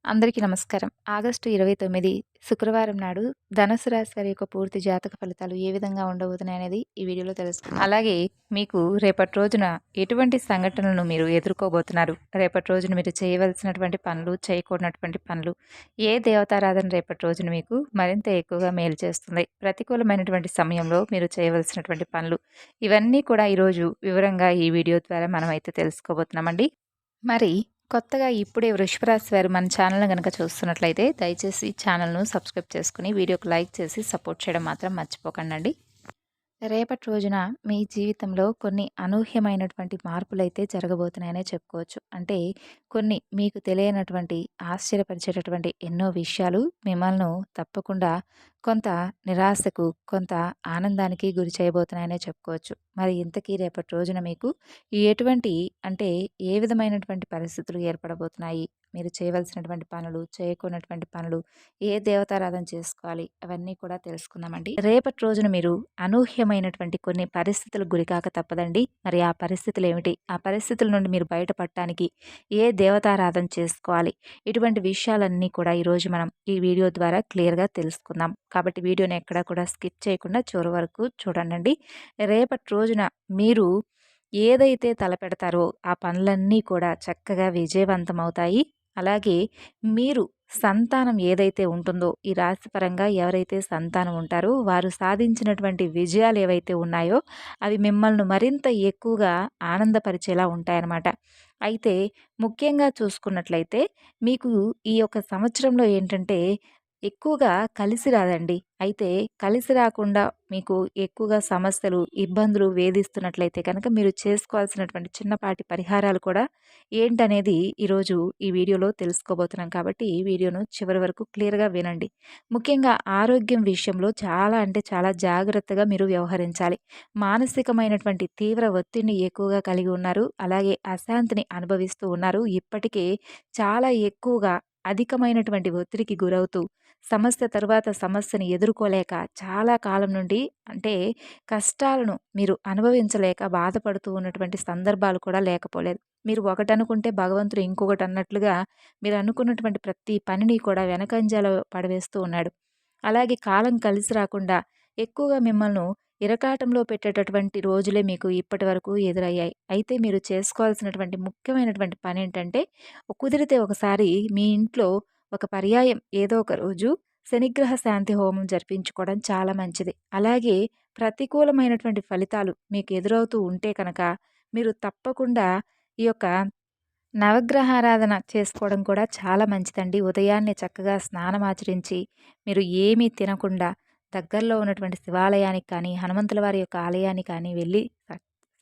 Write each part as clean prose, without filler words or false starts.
అందరికీ నమస్కారం. ఆగస్టు 29 శుక్రవారం నాడు ధనుసు రాశి వారి యొక్క పూర్తి జాతక ఫలితాలు ఏ విధంగా ఉండబోతున్నాయనేది ఈ వీడియోలో తెలుసుకుందాం. అలాగే మీకు రేపటి రోజున ఎటువంటి సంఘటనలను మీరు ఎదుర్కోబోతున్నారు? రేపటి రోజున మీరు చేయవలసినటువంటి పనులు, చేయకూడనటువంటి పనులు, ఏ దేవతారాధన రేపటి రోజున మీకు మరింత ఎక్కువగా మేలు చేస్తుంది? ప్రతికూలమైనటువంటి సమయంలో మీరు చేయవలసినటువంటి పనులు, ఇవన్నీ కూడా ఈరోజు వివరంగా ఈ వీడియో ద్వారా మనమైతే తెలుసుకోబోతున్నామండి. మరి కొత్తగా ఇప్పుడే వృషభ రాశి వారు మన ఛానల్‌ని గనక చూస్తున్నట్లయితే దయచేసి ఛానల్‌ను సబ్స్క్రైబ్ చేసుకొని వీడియోకి లైక్ చేసి సపోర్ట్ చేయడం మాత్రం మర్చిపోకండండి. రేపటి రోజున మీ జీవితంలో కొన్ని అనూహ్యమైనటువంటి మార్పులైతే జరగబోతున్నాయనే చెప్పుకోవచ్చు. అంటే కొన్ని మీకు తెలియనటువంటి ఆశ్చర్యపరిచేటటువంటి ఎన్నో విషయాలు మిమ్మల్ని తప్పకుండా కొంత నిరాశకు, కొంత ఆనందానికి గురి చేయబోతున్నాయనే చెప్పుకోవచ్చు. మరి ఇంతకీ రేపటి రోజున మీకు ఎటువంటి అంటే ఏ విధమైనటువంటి పరిస్థితులు ఏర్పడబోతున్నాయి? మీరు చేయవలసినటువంటి పనులు, చేయకూడనటువంటి పనులు, ఏ దేవతారాధన చేసుకోవాలి? అవన్నీ కూడా తెలుసుకుందామండి. రేపటి రోజున మీరు అనూహ్యమైనటువంటి కొన్ని పరిస్థితులకు గురికాక తప్పదండి. మరి ఆ పరిస్థితులేమిటి? ఆ పరిస్థితుల నుండి మీరు బయటపడటానికి ఏ దేవతారాధన చేసుకోవాలి? ఇటువంటి విషయాలన్నీ కూడా ఈరోజు మనం ఈ వీడియో ద్వారా క్లియర్‌గా తెలుసుకుందాం. కాబట్టి వీడియోని ఎక్కడా కూడా స్కిప్ చేయకుండా చివరి వరకు చూడండండి. రేపటి రోజున మీరు ఏదైతే తలపెడతారో ఆ పనులన్నీ కూడా చక్కగా విజయవంతమవుతాయి. అలాగే మీరు సంతానం ఏదైతే ఉంటుందో ఈ రాశిపరంగా ఎవరైతే సంతానం ఉంటారో వారు సాధించినటువంటి విజయాలు ఏవైతే ఉన్నాయో అవి మిమ్మల్ని మరింత ఎక్కువగా ఆనందపరిచేలా ఉంటాయన్నమాట. అయితే ముఖ్యంగా చూసుకున్నట్లయితే మీకు ఈ యొక్క సంవత్సరంలో ఏంటంటే ఎక్కువగా కలిసి రాదండి. అయితే కలిసి రాకుండా మీకు ఎక్కువగా సమస్యలు, ఇబ్బందులు వేధిస్తున్నట్లయితే కనుక మీరు చేసుకోవాల్సినటువంటి చిన్నపాటి పరిహారాలు కూడా ఏంటనేది ఈరోజు ఈ వీడియోలో తెలుసుకోబోతున్నాం కాబట్టి ఈ వీడియోను చివరి వరకు క్లియర్‌గా వినండి. ముఖ్యంగా ఆరోగ్యం విషయంలో చాలా అంటే చాలా జాగ్రత్తగా మీరు వ్యవహరించాలి. మానసికమైనటువంటి తీవ్ర ఒత్తిడిని ఎక్కువగా కలిగి ఉన్నారు. అలాగే అశాంతిని అనుభవిస్తూ ఉన్నారు. ఇప్పటికే చాలా ఎక్కువగా అధికమైనటువంటి ఒత్తిడికి గురవుతూ సమస్య తరువాత సమస్యని ఎదుర్కోలేక చాలా కాలం నుండి అంటే కష్టాలను మీరు అనుభవించలేక బాధపడుతూ ఉన్నటువంటి సందర్భాలు కూడా లేకపోలేదు. మీరు ఒకటనుకుంటే భగవంతుడు ఇంకొకటి అన్నట్లుగా మీరు అనుకున్నటువంటి ప్రతి పనిని కూడా వెనకంజలో పడవేస్తూ ఉన్నాడు. అలాగే కాలం కలిసి రాకుండా ఎక్కువగా మిమ్మల్ని ఇరకాటంలో పెట్టేటటువంటి రోజులే మీకు ఇప్పటి వరకు ఎదురయ్యాయి. అయితే మీరు చేసుకోవాల్సినటువంటి ముఖ్యమైనటువంటి పనేంటంటే కుదిరితే ఒకసారి మీ ఇంట్లో ఒక పర్యాయం ఏదో ఒక రోజు శనిగ్రహ శాంతి హోమం జరిపించుకోవడం చాలా మంచిది. అలాగే ప్రతికూలమైనటువంటి ఫలితాలు మీకు ఎదురవుతూ ఉంటే కనుక మీరు తప్పకుండా ఈ యొక్క నవగ్రహారాధన చేసుకోవడం కూడా చాలా మంచిదండి. ఉదయాన్నే చక్కగా స్నానమాచరించి మీరు ఏమీ తినకుండా దగ్గరలో ఉన్నటువంటి శివాలయానికి కానీ, హనుమంతుల వారి యొక్క ఆలయాన్ని కానీ వెళ్ళి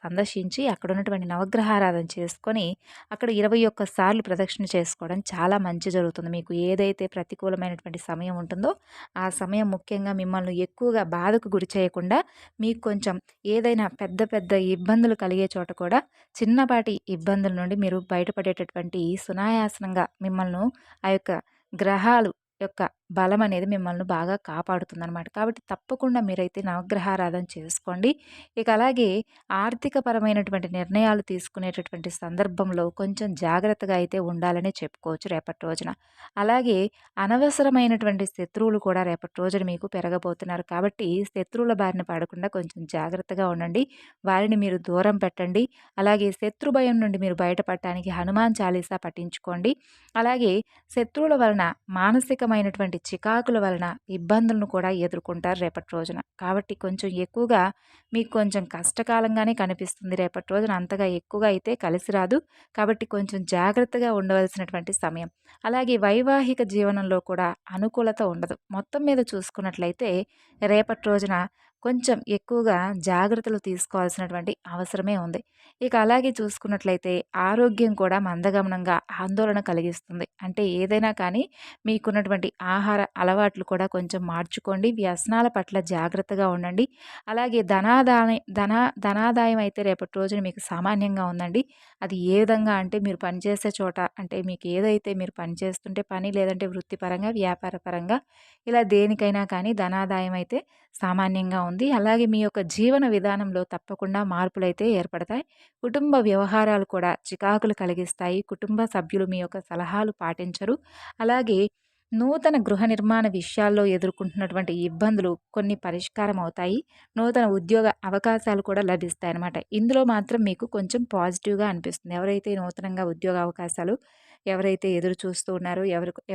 సందర్శించి అక్కడ ఉన్నటువంటి నవగ్రహారాధన చేసుకొని అక్కడ 21 సార్లు ప్రదక్షిణ చేసుకోవడం చాలా మంచి జరుగుతుంది. మీకు ఏదైతే ప్రతికూలమైనటువంటి సమయం ఉంటుందో ఆ సమయం ముఖ్యంగా మిమ్మల్ని ఎక్కువగా బాధకు గురి చేయకుండా మీకు కొంచెం ఏదైనా పెద్ద పెద్ద ఇబ్బందులు కలిగే చోట కూడా చిన్నపాటి ఇబ్బందుల నుండి మీరు బయటపడేటటువంటి సునాయాసనంగా మిమ్మల్ని ఆ యొక్క గ్రహాలు యొక్క బలం అనేది మిమ్మల్ని బాగా కాపాడుతుందనమాట. కాబట్టి తప్పకుండా మీరైతే నవగ్రహారాధన చేసుకోండి. ఇక అలాగే ఆర్థిక పరమైనటువంటి నిర్ణయాలు తీసుకునేటటువంటి సందర్భంలో కొంచెం జాగ్రత్తగా అయితే ఉండాలనే చెప్పుకోవచ్చు రేపటి రోజున. అలాగే అనవసరమైనటువంటి శత్రువులు కూడా రేపటి రోజున మీకు పెరగబోతున్నారు. కాబట్టి శత్రువుల బారిన పడకుండా కొంచెం జాగ్రత్తగా ఉండండి. వారిని మీరు దూరం పెట్టండి. అలాగే శత్రు భయం నుండి మీరు బయటపడటానికి హనుమాన్ చాలీసా పఠించుకోండి. అలాగే శత్రువుల వలన మానసికమైనటువంటి చికాకుల వలన ఇబ్బందులను కూడా ఎదుర్కొంటారు రేపటి రోజున. కాబట్టి కొంచెం ఎక్కువగా మీకు కొంచెం కష్టకాలంగానే కనిపిస్తుంది. రేపటి రోజున అంతగా ఎక్కువగా అయితే కలిసి రాదు. కాబట్టి కొంచెం జాగ్రత్తగా ఉండవలసినటువంటి సమయం. అలాగే వైవాహిక జీవనంలో కూడా అనుకూలత ఉండదు. మొత్తం మీద చూసుకున్నట్లయితే రేపటి రోజున కొంచెం ఎక్కువగా జాగ్రత్తలు తీసుకోవాల్సినటువంటి అవసరమే ఉంది. ఇక అలాగే చూసుకున్నట్లయితే ఆరోగ్యం కూడా మందగమనంగా ఆందోళన కలిగిస్తుంది. అంటే ఏదైనా కానీ మీకున్నటువంటి ఆహార అలవాట్లు కూడా కొంచెం మార్చుకోండి. వ్యసనాల పట్ల జాగ్రత్తగా ఉండండి. అలాగే ధనాదాయం అయితే రేపటి రోజున మీకు సామాన్యంగా ఉందండి. అది ఏ విధంగా అంటే మీరు పనిచేసే చోట అంటే మీకు ఏదైతే మీరు పని చేస్తుంటే పని లేదంటే వృత్తిపరంగా, వ్యాపార పరంగా ఇలా దేనికైనా కానీ ధనాదాయం అయితే సామాన్యంగా ఉంది. అలాగే మీ యొక్క జీవన విధానంలో తప్పకుండా మార్పులైతే ఏర్పడతాయి. కుటుంబ వ్యవహారాలు కూడా చికాకులు కలిగిస్తాయి. కుటుంబ సభ్యులు మీ యొక్క సలహాలు పాటించరు. అలాగే నూతన గృహ నిర్మాణ విషయాల్లో ఎదుర్కొంటున్నటువంటి ఇబ్బందులు కొన్ని పరిష్కారం అవుతాయి. నూతన ఉద్యోగ అవకాశాలు కూడా లభిస్తాయన్నమాట. ఇందులో మాత్రం మీకు కొంచెం పాజిటివ్‌గా అనిపిస్తుంది. ఎవరైతే నూతనంగా ఉద్యోగ అవకాశాలు ఎవరైతే ఎదురు చూస్తూ ఉన్నారో,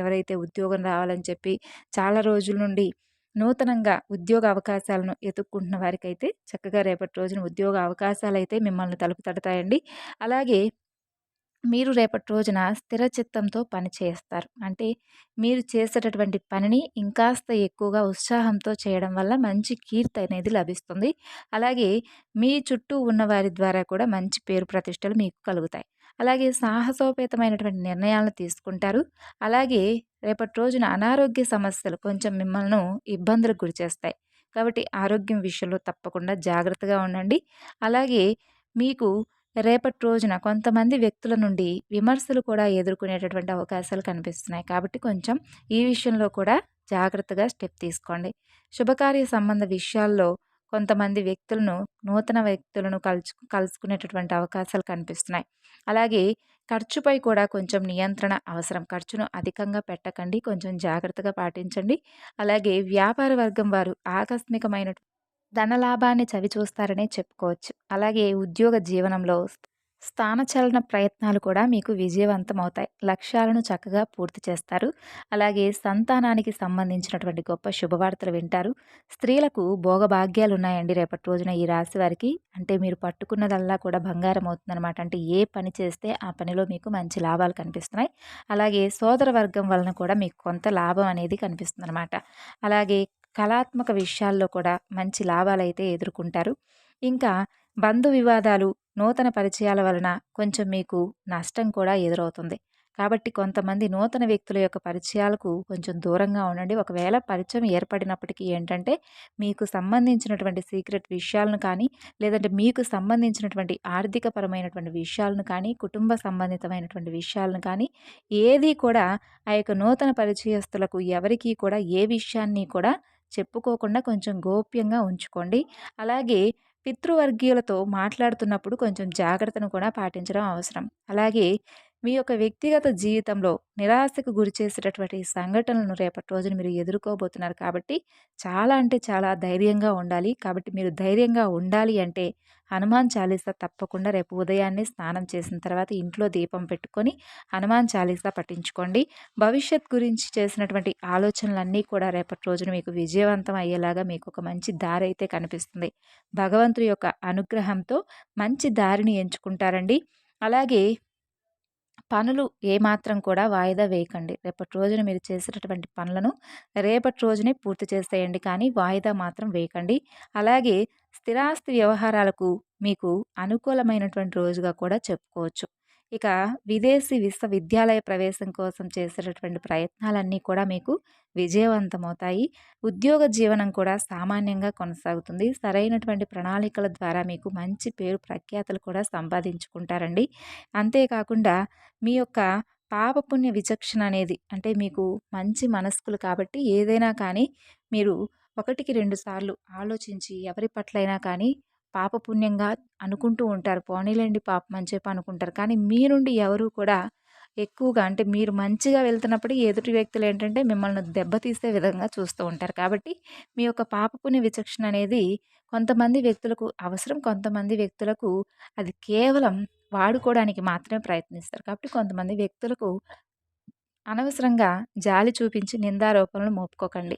ఎవరైతే ఉద్యోగం రావాలని చెప్పి చాలా రోజుల నుండి నూతనంగా ఉద్యోగ అవకాశాలను ఎతుక్కుంటున్న వారికైతే చక్కగా రేపటి రోజున ఉద్యోగ అవకాశాలైతే మిమ్మల్ని తలుపు తడతాయండి. అలాగే మీరు రేపటి రోజున స్థిర చిత్తంతో పని చేస్తారు. అంటే మీరు చేసేటటువంటి పనిని ఇంకాస్త ఎక్కువగా ఉత్సాహంతో చేయడం వల్ల మంచి కీర్తి అనేది లభిస్తుంది. అలాగే మీ చుట్టూ ఉన్న వారి ద్వారా కూడా మంచి పేరు ప్రతిష్టలు మీకు కలుగుతాయి. అలాగే సాహసోపేతమైనటువంటి నిర్ణయాలను తీసుకుంటారు. అలాగే రేపటి రోజున అనారోగ్య సమస్యలు కొంచెం మిమ్మల్ని ఇబ్బందులకు గురిచేస్తాయి. కాబట్టి ఆరోగ్యం విషయంలో తప్పకుండా జాగ్రత్తగా ఉండండి. అలాగే మీకు రేపటి రోజున కొంతమంది వ్యక్తుల నుండి విమర్శలు కూడా ఎదుర్కొనేటటువంటి అవకాశాలు కనిపిస్తున్నాయి. కాబట్టి కొంచెం ఈ విషయంలో కూడా జాగ్రత్తగా స్టెప్ తీసుకోండి. శుభకార్య సంబంధ విషయాల్లో కొంతమంది వ్యక్తులను నూతన వ్యక్తులను కలుసుకునేటటువంటి అవకాశాలు కనిపిస్తున్నాయి. అలాగే ఖర్చుపై కూడా కొంచెం నియంత్రణ అవసరం. ఖర్చును అధికంగా పెట్టకండి. కొంచెం జాగ్రత్తగా పాటించండి. అలాగే వ్యాపార వర్గం వారు ఆకస్మికమైన ధనలాభాన్ని చవిచూస్తారనే చెప్పుకోవచ్చు. అలాగే ఉద్యోగ జీవనంలో స్థానచలన ప్రయత్నాలు కూడా మీకు విజయవంతమవుతాయి. లక్ష్యాలను చక్కగా పూర్తి చేస్తారు. అలాగే సంతానానికి సంబంధించినటువంటి గొప్ప శుభవార్తలు వింటారు. స్త్రీలకు భోగభాగ్యాలు ఉన్నాయండి రేపటి రోజున ఈ రాశి వారికి. అంటే మీరు పట్టుకున్నదల్లా కూడా బంగారం అవుతుందన్నమాట. అంటే ఏ పని చేస్తే ఆ పనిలో మీకు మంచి లాభాలు కనిపిస్తున్నాయి. అలాగే సోదర వర్గం వలన కూడా మీకు కొంత లాభం అనేది కనిపిస్తుందన్నమాట. అలాగే కళాత్మక విషయాల్లో కూడా మంచి లాభాలైతే ఎదుర్కొంటారు. ఇంకా బంధు వివాదాలు, నూతన పరిచయాల వలన కొంచెం మీకు నష్టం కూడా ఎదురవుతుంది. కాబట్టి కొంతమంది నూతన వ్యక్తుల యొక్క పరిచయాలకు కొంచెం దూరంగా ఉండండి. ఒకవేళ పరిచయం ఏర్పడినప్పటికీ ఏంటంటే మీకు సంబంధించినటువంటి సీక్రెట్ విషయాలను కానీ, లేదంటే మీకు సంబంధించినటువంటి ఆర్థికపరమైనటువంటి విషయాలను కానీ, కుటుంబ సంబంధితమైనటువంటి విషయాలను కానీ ఏది కూడా ఆ యొక్క నూతన పరిచయస్తులకు ఎవరికీ కూడా ఏ విషయాన్ని కూడా చెప్పుకోకుండా కొంచెం గోప్యంగా ఉంచుకోండి. అలాగే పితృవర్గీయులతో మాట్లాడుతున్నప్పుడు కొంచెం జాగ్రత్తను కూడా పాటించడం అవసరం. అలాగే మీ యొక్క వ్యక్తిగత జీవితంలో నిరాశకు గురి చేసేటటువంటి సంఘటనలను రేపటి రోజున మీరు ఎదుర్కోబోతున్నారు. కాబట్టి చాలా అంటే చాలా ధైర్యంగా ఉండాలి. కాబట్టి మీరు ధైర్యంగా ఉండాలి అంటే హనుమాన్ చాలీసా తప్పకుండా రేపు ఉదయాన్నే స్నానం చేసిన తర్వాత ఇంట్లో దీపం పెట్టుకొని హనుమాన్ చాలీసా పఠించుకోండి. భవిష్యత్ గురించి చేసినటువంటి ఆలోచనలన్నీ కూడా రేపటి రోజున మీకు విజయవంతం అయ్యేలాగా మీకు ఒక మంచి దారి అయితే కనిపిస్తుంది. భగవంతుడి యొక్క అనుగ్రహంతో మంచి దారిని ఎంచుకుంటారండి. అలాగే పనులు ఏమాత్రం కూడా వాయిదా వేయకండి. రేపటి రోజున మీరు చేసేటటువంటి పనులను రేపటి రోజునే పూర్తి చేసేయండి. కానీ వాయిదా మాత్రం వేయకండి. అలాగే స్థిరాస్తి వ్యవహారాలకు మీకు అనుకూలమైనటువంటి రోజుగా కూడా చెప్పుకోవచ్చు. ఇక విదేశీ విశ్వవిద్యాలయ ప్రవేశం కోసం చేసేటటువంటి ప్రయత్నాలన్నీ కూడా మీకు విజయవంతమవుతాయి. ఉద్యోగ జీవనం కూడా సామాన్యంగా కొనసాగుతుంది. సరైనటువంటి ప్రణాళికల ద్వారా మీకు మంచి పేరు ప్రఖ్యాతలు కూడా సంపాదించుకుంటారండి. అంతేకాకుండా మీ యొక్క పాపపుణ్య విచక్షణ అనేది అంటే మీకు మంచి మనస్కులు కాబట్టి ఏదైనా కానీ మీరు ఒకటికి 2 సార్లు ఆలోచించి ఎవరి పట్లైనా కానీ పాపపుణ్యంగా అనుకుంటూ ఉంటారు. పోనీలెండి పాపం అని చెప్పి అనుకుంటారు. కానీ మీ నుండి ఎవరు కూడా ఎక్కువగా అంటే మీరు మంచిగా వెళ్తున్నప్పుడు ఎదుటి వ్యక్తులు ఏంటంటే మిమ్మల్ని దెబ్బతీసే విధంగా చూస్తూ ఉంటారు. కాబట్టి మీ యొక్క పాపపుణ్య విచక్షణ అనేది కొంతమంది వ్యక్తులకు అవసరం. కొంతమంది వ్యక్తులకు అది కేవలం వాడుకోవడానికి మాత్రమే ప్రయత్నిస్తారు. కాబట్టి కొంతమంది వ్యక్తులకు అనవసరంగా జాలి చూపించి నిందారోపణలు మోపుకోకండి.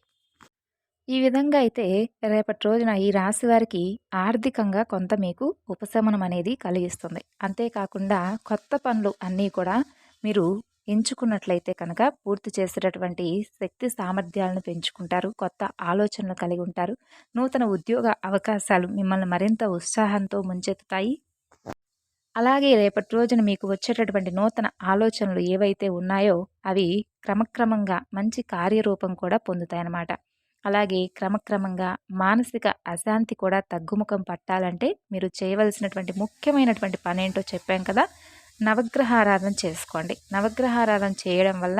ఈ విధంగా అయితే రేపటి రోజున ఈ రాశి వారికి ఆర్థికంగా కొంత మీకు ఉపశమనం అనేది కలిగిస్తుంది. అంతేకాకుండా కొత్త పనులు అన్నీ కూడా మీరు ఎంచుకున్నట్లయితే కనుక పూర్తి చేసేటటువంటి శక్తి సామర్థ్యాలను పెంచుకుంటారు. కొత్త ఆలోచనలు కలిగి ఉంటారు. నూతన ఉద్యోగ అవకాశాలు మిమ్మల్ని మరింత ఉత్సాహంతో ముంచెత్తుతాయి. అలాగే రేపటి రోజున మీకు వచ్చేటటువంటి నూతన ఆలోచనలు ఏవైతే ఉన్నాయో అవి క్రమక్రమంగా మంచి కార్యరూపం కూడా పొందుతాయన్నమాట. అలాగే క్రమక్రమంగా మానసిక అశాంతి కూడా తగ్గుముఖం పట్టాలంటే మీరు చేయవలసినటువంటి ముఖ్యమైనటువంటి పనేంటో చెప్పాం కదా, నవగ్రహారాధన చేసుకోండి. నవగ్రహారాధన చేయడం వల్ల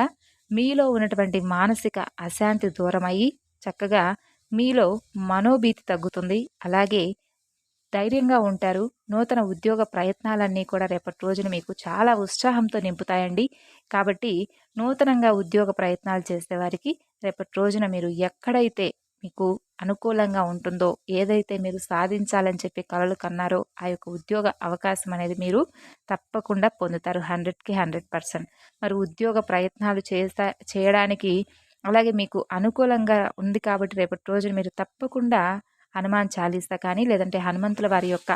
మీలో ఉన్నటువంటి మానసిక అశాంతి దూరమయ్యి చక్కగా మీలో మనోభీతి తగ్గుతుంది. అలాగే ధైర్యంగా ఉంటారు. నూతన ఉద్యోగ ప్రయత్నాలన్నీ కూడా రేపటి రోజున మీకు చాలా ఉత్సాహంతో నింపుతాయండి. కాబట్టి నూతనంగా ఉద్యోగ ప్రయత్నాలు చేసేవారికి రేపటి రోజున మీరు ఎక్కడైతే మీకు అనుకూలంగా ఉంటుందో, ఏదైతే మీరు సాధించాలని చెప్పి కలలు కన్నారో, ఆ యొక్క ఉద్యోగ అవకాశం అనేది మీరు తప్పకుండా పొందుతారు. 100కి 100%. మరి ఉద్యోగ ప్రయత్నాలు చేయడానికి అలాగే మీకు అనుకూలంగా ఉంది కాబట్టి రేపటి రోజున మీరు తప్పకుండా హనుమాన్ చాలీసా కానీ లేదంటే హనుమంతుల వారి యొక్క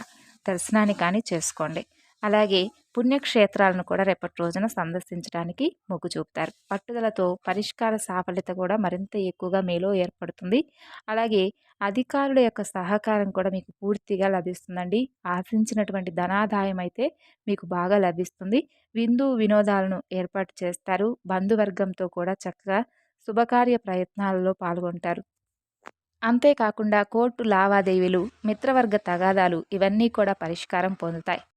దర్శనాన్ని కానీ చేసుకోండి. అలాగే పుణ్యక్షేత్రాలను కూడా రేపటి రోజున సందర్శించడానికి మొగ్గు చూపుతారు. పట్టుదలతో పరిష్కార సాఫల్యత కూడా మరింత ఎక్కువగా మీలో ఏర్పడుతుంది. అలాగే అధికారుల యొక్క సహకారం కూడా మీకు పూర్తిగా లభిస్తుందండి. ఆశించినటువంటి ధనాదాయం అయితే మీకు బాగా లభిస్తుంది. విందు వినోదాలను ఏర్పాటు చేస్తారు. బంధువర్గంతో కూడా చక్కగా శుభకార్య ప్రయత్నాలలో పాల్గొంటారు. అంతేకాకుండా కోర్టు లావాదేవీలు, మిత్రవర్గ తగాదాలు ఇవన్నీ కూడా పరిష్కారం పొందుతాయి.